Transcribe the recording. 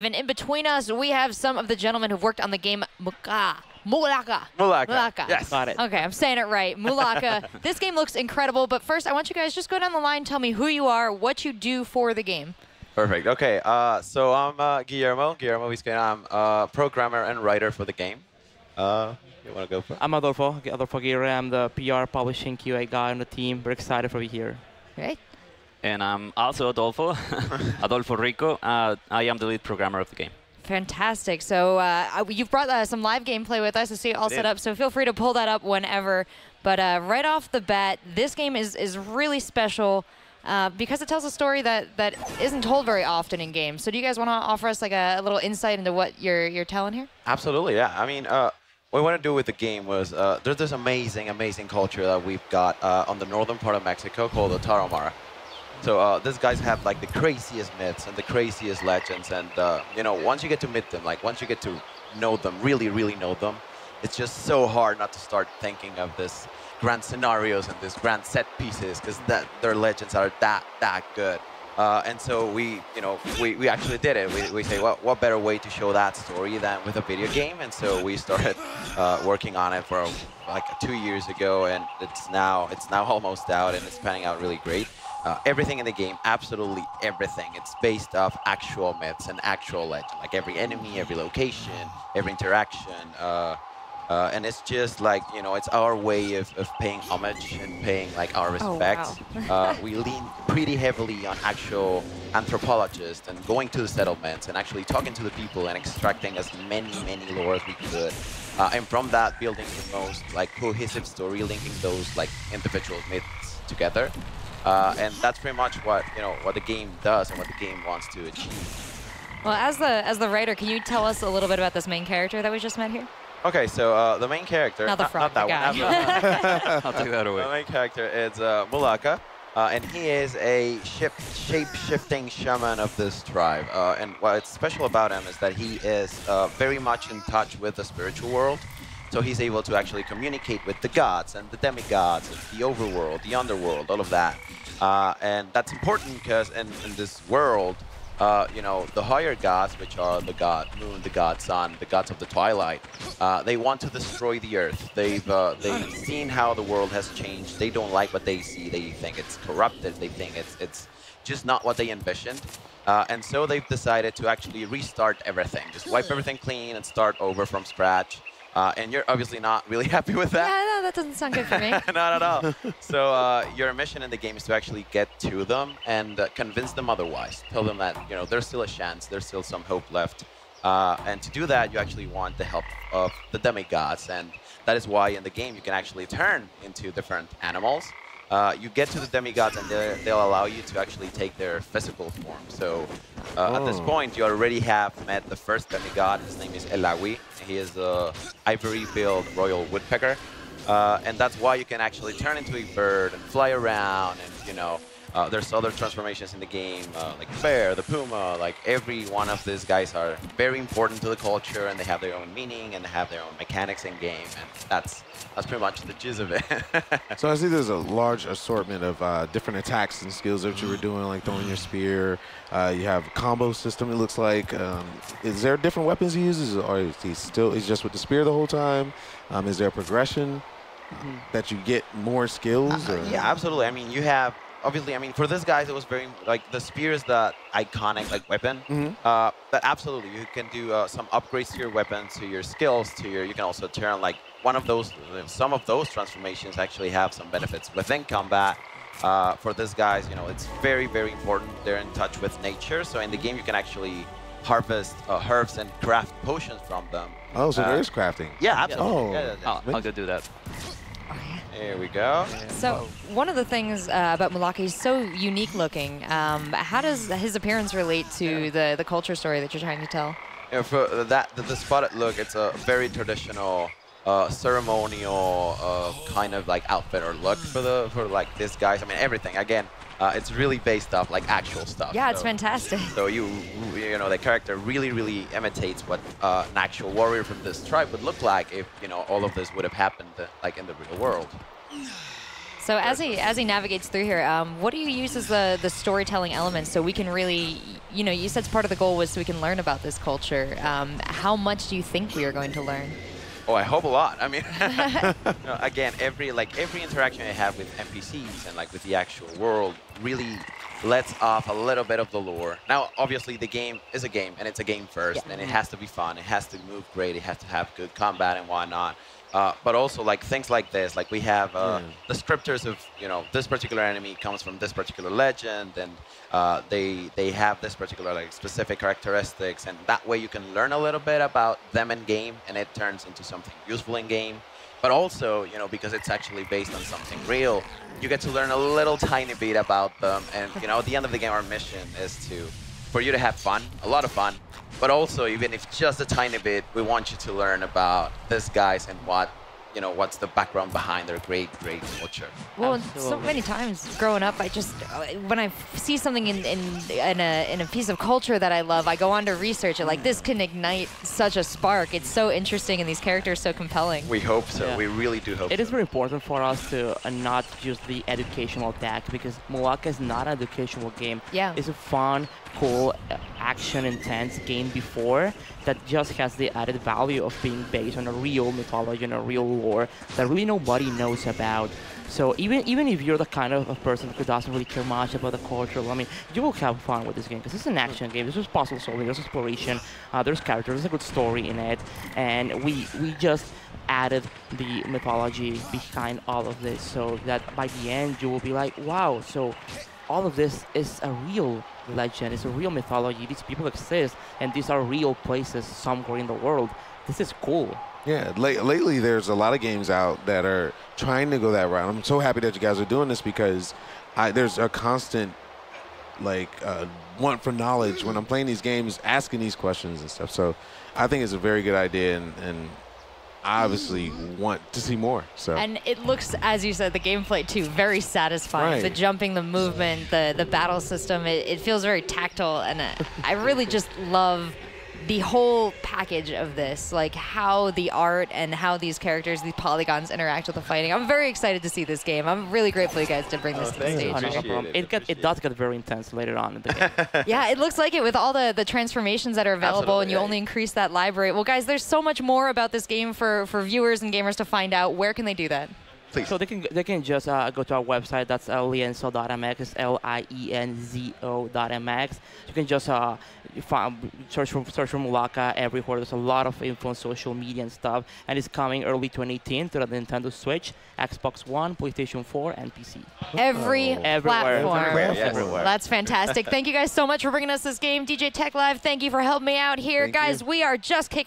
And in between us, we have some of the gentlemen who've worked on the game Mulaka. Yes. Got it. Okay, I'm saying it right. Mulaka. This game looks incredible, but first I want you guys just go down the line, tell me who you are, what you do for the game. Perfect. Okay. So I'm Guillermo Vizcaino. I'm a programmer and writer for the game. You want to go for it? I'm Adolfo Aguirre. I'm the PR publishing QA guy on the team. We're excited to be here. Right? And I'm also Adolfo, Adolfo Rico. I am the lead programmer of the game. Fantastic. So you've brought some live gameplay with us to see it all set up, so feel free to pull that up whenever. But right off the bat, this game is really special because it tells a story that isn't told very often in games. So do you guys want to offer us like a little insight into what you're telling here? Absolutely, yeah. I mean, what we want to do with the game was there's this amazing culture that we've got on the northern part of Mexico called the Tarahumara. So these guys have like the craziest myths and the craziest legends, and you know, once you get to meet them, like once you get to know them, really know them, it's just so hard not to start thinking of this grand scenarios and these grand set pieces, because their legends are that good. And so we actually did it. We say, well, what better way to show that story than with a video game? And so we started working on it for like 2 years ago, and it's now almost out, and it's panning out really great. Everything in the game, absolutely everything, it's based off actual myths and actual legend, like every enemy, every location, every interaction. And it's just like, you know, it's our way of paying homage and paying like our respect. Oh, wow. We lean pretty heavily on actual anthropologists and going to the settlements and actually talking to the people and extracting as many lore as we could. And from that, building the most like cohesive story, linking those like individual myths together. And that's pretty much what the game does and what the game wants to achieve. Well, as the writer, can you tell us a little bit about this main character that we just met here? Okay, so the main character, Not the frog, not that the one. guy. I'll take that away. The main character is Mulaka, and he is a shape-shifting shaman of this tribe. And what's special about him is that he is very much in touch with the spiritual world. So he's able to actually communicate with the gods and the demigods, and the overworld, the underworld, all of that. And that's important because in this world, you know, the higher gods, which are the god moon, the god sun, the gods of the twilight, they want to destroy the earth. They've seen how the world has changed. They don't like what they see. They think it's corrupted. They think it's just not what they envisioned. And so they've decided to actually restart everything, just wipe everything clean and start over from scratch. And you're obviously not really happy with that. Yeah, no, that doesn't sound good for me. Not at all. So your mission in the game is to actually get to them and convince them otherwise. Tell them that, you know, there's still a chance, there's still some hope left. And to do that, you actually want the help of the demigods. And that is why in the game you can actually turn into different animals. You get to the demigods and they'll allow you to actually take their physical form. So at this point, you already have met the first demigod. His name is Elawi. He is the ivory-billed royal woodpecker. And that's why you can actually turn into a bird and fly around. And, you know, there's other transformations in the game, like the bear, the puma. Like every one of these guys are very important to the culture, and they have their own meaning and they have their own mechanics in game. And that's pretty much the gist of it. So I see there's a large assortment of different attacks and skills that you were doing, like throwing your spear. You have a combo system, it looks like. Is there different weapons he uses, or is he's just with the spear the whole time? Is there a progression that you get more skills? Yeah, absolutely. I mean, you have, obviously, I mean, for this guys, it was very, like, the spear is the iconic, like, weapon. But absolutely, you can do some upgrades to your weapons, to your skills, you can also turn, like, some of those transformations actually have some benefits within combat. For these guys, you know, it's very important. They're in touch with nature. So in the game, you can actually harvest herbs and craft potions from them. Oh, so there is crafting. Yeah, absolutely. Oh. Yeah, I'll go do that. There we go. So one of the things about Mulaka, he's so unique looking. How does his appearance relate to the culture story that you're trying to tell? You know, for the spotted look, it's a very traditional ceremonial kind of like outfit or look for like these guys. I mean, everything. Again, it's really based off like actual stuff. Yeah, it's fantastic. So you know, the character really imitates what an actual warrior from this tribe would look like if, you know, all of this would have happened like in the real world. So as he navigates through here, what do you use as the storytelling elements so we can really, you said part of the goal was so we can learn about this culture. How much do you think we are going to learn? Oh, I hope a lot. I mean, again, every interaction I have with NPCs and like with the actual world really lets off a little bit of the lore. Now, obviously, the game is a game, and it's a game first, and it has to be fun. It has to move great. It has to have good combat and whatnot. But also, like things like this, like we have descriptors of, this particular enemy comes from this particular legend, and they have this particular like specific characteristics, and that way you can learn a little bit about them in game, and it turns into something useful in game. But also, because it's actually based on something real, you get to learn a little tiny bit about them. And at the end of the game, our mission is for you to have fun, a lot of fun. But also, even if just a tiny bit, we want you to learn about these guys and what's the background behind their great culture. Well, so many times growing up, I just when I see something in a piece of culture that I love, I go on to research it. Like this can ignite such a spark. It's so interesting, and these characters so compelling. We hope so. Yeah. We really do hope so. It is very important for us to not just the educational deck, because Mulaka is not an educational game. Yeah. It's a fun, cool, action intense game before that just has the added value of being based on a real mythology and a real lore that really nobody knows about. So even if you're the kind of a person who doesn't really care much about the culture, I mean, you will have fun with this game because it's an action game. There's puzzle solving, there's exploration, there's characters, there's a good story in it, and we just added the mythology behind all of this so that by the end you will be like, wow, so all of this is a real legend, it's a real mythology, these people exist, and these are real places somewhere in the world. This is cool. Yeah, lately there's a lot of games out that are trying to go that route. I'm so happy that you guys are doing this because there's a constant want for knowledge when I'm playing these games, asking these questions and stuff. So I think it's a very good idea, and I obviously want to see more. So. And it looks, as you said, the gameplay too, very satisfying. Right. The jumping, the movement, the battle system, it feels very tactile, and I really just love the whole package of this, like how the art and how these characters, these polygons interact with the fighting. I'm very excited to see this game. I'm really grateful you guys did bring this to the stage. It does get very intense later on in the game. Yeah, it looks like it with all the transformations that are available. Absolutely, And you only increase that library. Well, guys, there's so much more about this game for viewers and gamers to find out. Where can they do that? Please. So they can just go to our website. That's lienzo.mx. It's lienzo.mx. You can just search for Mulaka everywhere. There's a lot of info on social media and stuff, and it's coming early 2018 to the Nintendo Switch, Xbox One, PlayStation 4, and PC. Every platform. Everywhere. That's fantastic. Thank you guys so much for bringing us this game. DJ Tech Live, thank you for helping me out here. Thank guys, you. we are just kicking